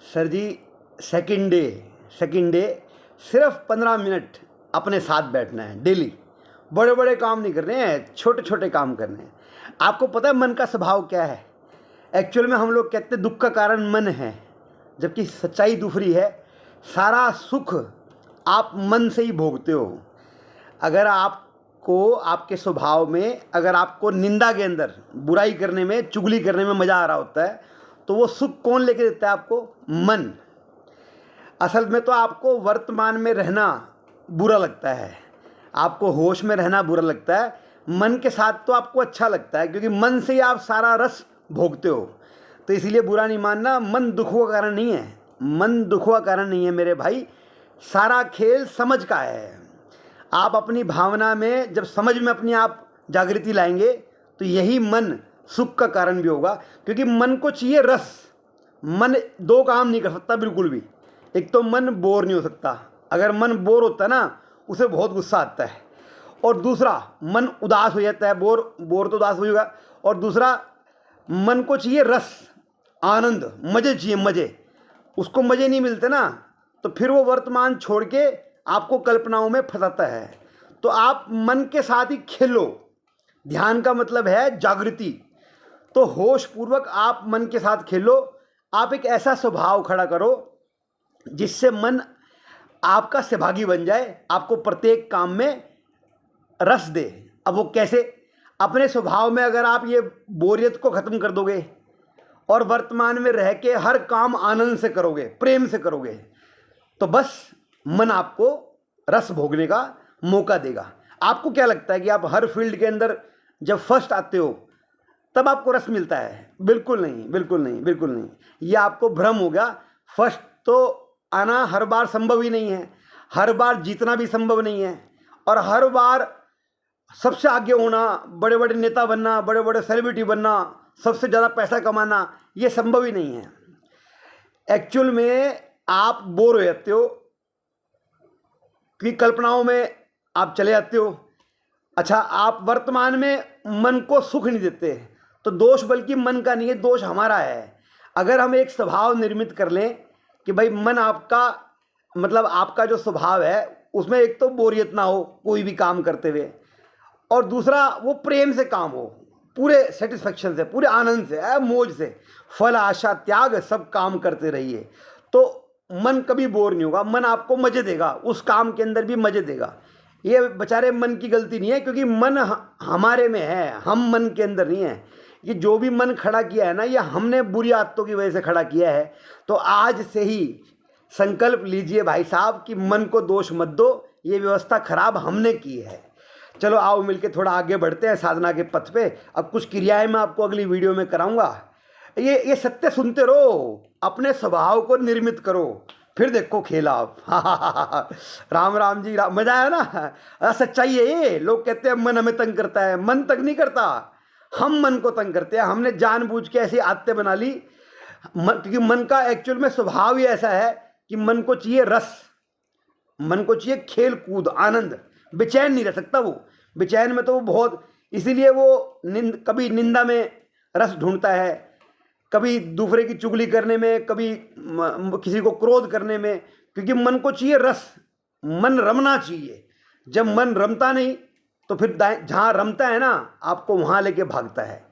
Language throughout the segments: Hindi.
सर जी, सेकंड डे सिर्फ 15 मिनट अपने साथ बैठना है डेली। बड़े बड़े काम नहीं करने हैं, छोटे छोटे काम करने हैं। आपको पता है मन का स्वभाव क्या है? एक्चुअल में हम लोग कहते हैं दुख का कारण मन है, जबकि सच्चाई दूसरी है। सारा सुख आप मन से ही भोगते हो। अगर आपको आपके स्वभाव में, अगर आपको निंदा के अंदर बुराई करने में, चुगली करने में मज़ा आ रहा होता है, तो वो सुख कौन लेके देता है आपको? मन। असल में तो आपको वर्तमान में रहना बुरा लगता है, आपको होश में रहना बुरा लगता है। मन के साथ तो आपको अच्छा लगता है, क्योंकि मन से ही आप सारा रस भोगते हो। तो इसीलिए बुरा नहीं मानना, मन दुखों का कारण नहीं है। मन दुखों का कारण नहीं है मेरे भाई, सारा खेल समझ का है। आप अपनी भावना में जब समझ में अपनी आप जागृति लाएंगे, तो यही मन सुख का कारण भी होगा। क्योंकि मन को चाहिए रस। मन दो काम नहीं कर सकता बिल्कुल भी। एक तो मन बोर नहीं हो सकता, अगर मन बोर होता है ना, उसे बहुत गुस्सा आता है। और दूसरा, मन उदास हो जाता है, बोर तो उदास होगा। और दूसरा, मन को चाहिए रस, आनंद, मज़े चाहिए, मज़े। उसको मज़े नहीं मिलते ना, तो फिर वो वर्तमान छोड़ के आपको कल्पनाओं में फंसाता है। तो आप मन के साथ ही खेलो। ध्यान का मतलब है जागृति। तो होश पूर्वक आप मन के साथ खेलो। आप एक ऐसा स्वभाव खड़ा करो जिससे मन आपका सहभागी बन जाए, आपको प्रत्येक काम में रस दे। अब वो कैसे? अपने स्वभाव में अगर आप ये बोरियत को ख़त्म कर दोगे और वर्तमान में रह के हर काम आनंद से करोगे, प्रेम से करोगे, तो बस मन आपको रस भोगने का मौका देगा। आपको क्या लगता है कि आप हर फील्ड के अंदर जब फर्स्ट आते हो तब आपको रस मिलता है? बिल्कुल नहीं, बिल्कुल नहीं, बिल्कुल नहीं। ये आपको भ्रम हो गया। फर्स्ट तो आना हर बार संभव ही नहीं है, हर बार जीतना भी संभव नहीं है, और हर बार सबसे आगे होना, बड़े बड़े नेता बनना, बड़े बड़े सेलिब्रिटी बनना, सबसे ज़्यादा पैसा कमाना, ये संभव ही नहीं है। एक्चुअल में आप बोर हो जाते हो कि कल्पनाओं में आप चले जाते हो। अच्छा, आप वर्तमान में मन को सुख नहीं देते, तो दोष बल्कि मन का नहीं है, दोष हमारा है। अगर हम एक स्वभाव निर्मित कर लें कि भाई मन आपका, मतलब आपका जो स्वभाव है उसमें एक तो बोरियत ना हो कोई भी काम करते हुए, और दूसरा वो प्रेम से काम हो, पूरे सेटिस्फेक्शन से, पूरे आनंद से, मौज से, फल आशा त्याग सब काम करते रहिए, तो मन कभी बोर नहीं होगा। मन आपको मज़े देगा, उस काम के अंदर भी मज़े देगा। ये बेचारे मन की गलती नहीं है, क्योंकि मन हमारे में है, हम मन के अंदर नहीं है। ये जो भी मन खड़ा किया है ना, ये हमने बुरी आदतों की वजह से खड़ा किया है। तो आज से ही संकल्प लीजिए भाई साहब कि मन को दोष मत दो, ये व्यवस्था खराब हमने की है। चलो आओ मिलके थोड़ा आगे बढ़ते हैं साधना के पथ पे। अब कुछ क्रियाएं मैं आपको अगली वीडियो में कराऊंगा। ये सत्य सुनते रहो, अपने स्वभाव को निर्मित करो, फिर देखो खेल आप। राम राम जी राम। मजा आया ना? सच्चाई है ये। लोग कहते हैं मन हमें तंग करता है, मन तंग नहीं करता, हम मन को तंग करते हैं। हमने जानबूझ के ऐसी आदतें बना ली, क्योंकि मन का एक्चुअल में स्वभाव ही ऐसा है कि मन को चाहिए रस, मन को चाहिए खेल कूद, आनंद। बेचैन नहीं रह सकता वो, बेचैन में तो वो बहुत, इसीलिए वो कभी निंदा में रस ढूंढता है, कभी दूसरे की चुगली करने में, कभी किसी को क्रोध करने में, क्योंकि मन को चाहिए रस, मन रमना चाहिए। जब मन रमता नहीं तो फिर जहाँ रमता है ना, आपको वहाँ लेके भागता है।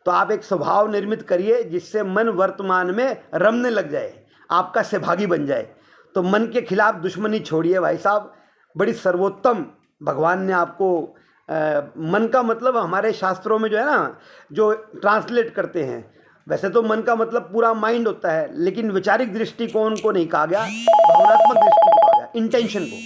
तो आप एक स्वभाव निर्मित करिए जिससे मन वर्तमान में रमने लग जाए, आपका सहभागी बन जाए। तो मन के खिलाफ दुश्मनी छोड़िए भाई साहब। बड़ी सर्वोत्तम भगवान ने आपको मन का मतलब हमारे शास्त्रों में जो है ना, जो ट्रांसलेट करते हैं, वैसे तो मन का मतलब पूरा माइंड होता है, लेकिन वैचारिक दृष्टिकोण को नहीं कहा गया, भावनात्मक दृष्टि को कहा गया, इंटेंशन को।